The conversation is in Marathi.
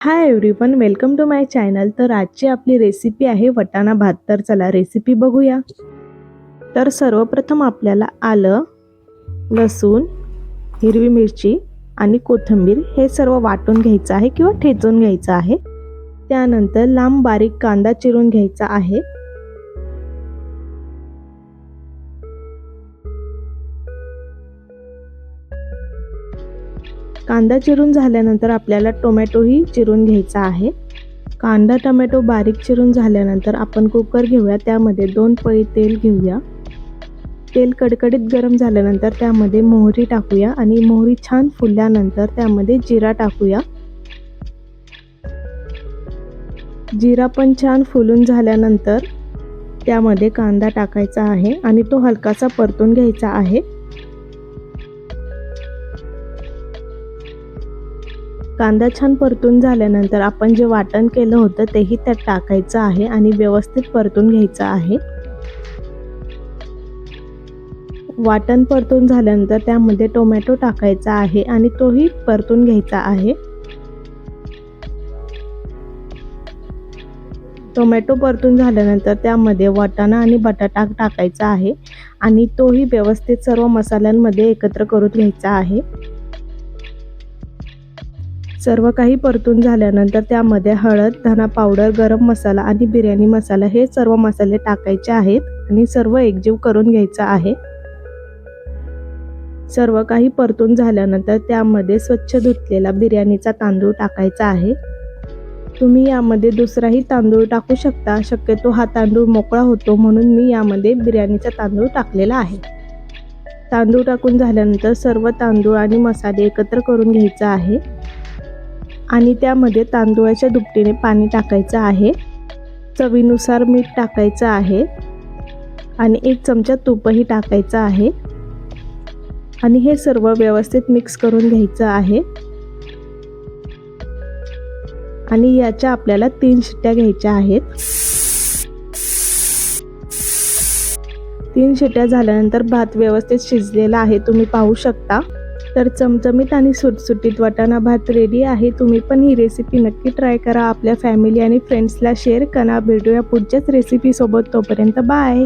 High everyone, welcome to my channel. तर आजची आपली रेसिपी आहे वाटाणा भात. तर चला रेसिपी बघूया. तर सर्वप्रथम आपल्याला आलं, लसूण, हिरवी मिरची आणि कोथिंबीर हे सर्व वाटून घ्यायचं आहे किंवा ठेचून घ्यायचं आहे. त्यानंतर लांब बारीक कांदा चिरून घ्यायचा आहे. कांदा चिरून झाल्यानंतर आपल्याला टोमॅटोही चिरून घ्यायचा आहे. कांदा टोमॅटो बारीक चिरून झाल्यानंतर आपण कुकर घेऊया. त्यामध्ये 2 पळी तेल घेऊया. तेल कडकडीत गरम झाल्यानंतर त्यामध्ये मोहरी टाकूया आणि मोहरी छान फुलल्यानंतर त्यामध्ये जिरा टाकूया. जिरा पण छान फुलून झाल्यानंतर त्यामध्ये कांदा टाकायचा आहे आणि तो हलकासा परतून घ्यायचा आहे. कांदा छान परतून झाल्यानंतर आपण जे वाटण केलं होतं तेही त्यात टाकायचं आहे आणि व्यवस्थित परतून घ्यायचं आहे. वाटण परतून झाल्यानंतर त्यामध्ये टोमॅटो टाकायचा आहे आणि तोही परतून घ्यायचा आहे. टोमॅटो परतून झाल्यानंतर त्यामध्ये वाटाणा आणि बटाटा टाकायचा आहे आणि तोही व्यवस्थित सर्व मसाल्यांमध्ये एकत्र करून घ्यायचा आहे. सर्व काही परतून झाल्यानंतर त्यामध्ये हळद, धना पावडर, गरम मसाला आणि बिर्याणी मसाला हे सर्व मसाले टाकायचे आहेत आणि सर्व एकजीव करून घ्यायचा आहे. सर्व काही परतून झाल्यानंतर त्यामध्ये स्वच्छ धुतलेला बिर्याणीचा तांदूळ टाकायचा आहे. तुम्ही यामध्ये दुसराही तांदूळ टाकू शकता. शक्यतो हा तांदूळ मोकळा होतो म्हणून मी यामध्ये बिर्याणीचा तांदूळ टाकलेला आहे. तांदूळ टाकून झाल्यानंतर सर्व तांदूळ आणि मसाले एकत्र करून घ्यायचा आहे आणि त्यामध्ये तांदूळाच्या दुपटीने पाणी टाकायचं आहे. चवीनुसार मीठ टाकायचं आहे आणि 1 चमचा तूपही टाकायचं आहे आणि हे सर्व व्यवस्थित मिक्स करून घ्यायचं आहे. आणि याच्या आपल्याला 3 शिट्ट्या घ्यायच्या आहेत. 3 शिट्ट्या झाल्यानंतर भात व्यवस्थित शिजलेला आहे, तुम्ही पाहू शकता. तर चमचमीत आणि सुटसुटीत वाटाणा भात रेडी आहे. तुम्ही पण ही रेसिपी नक्की ट्राय करा. आपल्या फॅमिली आणि फ्रेंड्सला शेअर करा. भेटूया पुढच्याच रेसिपी सोबत. तोपर्यंत बाय.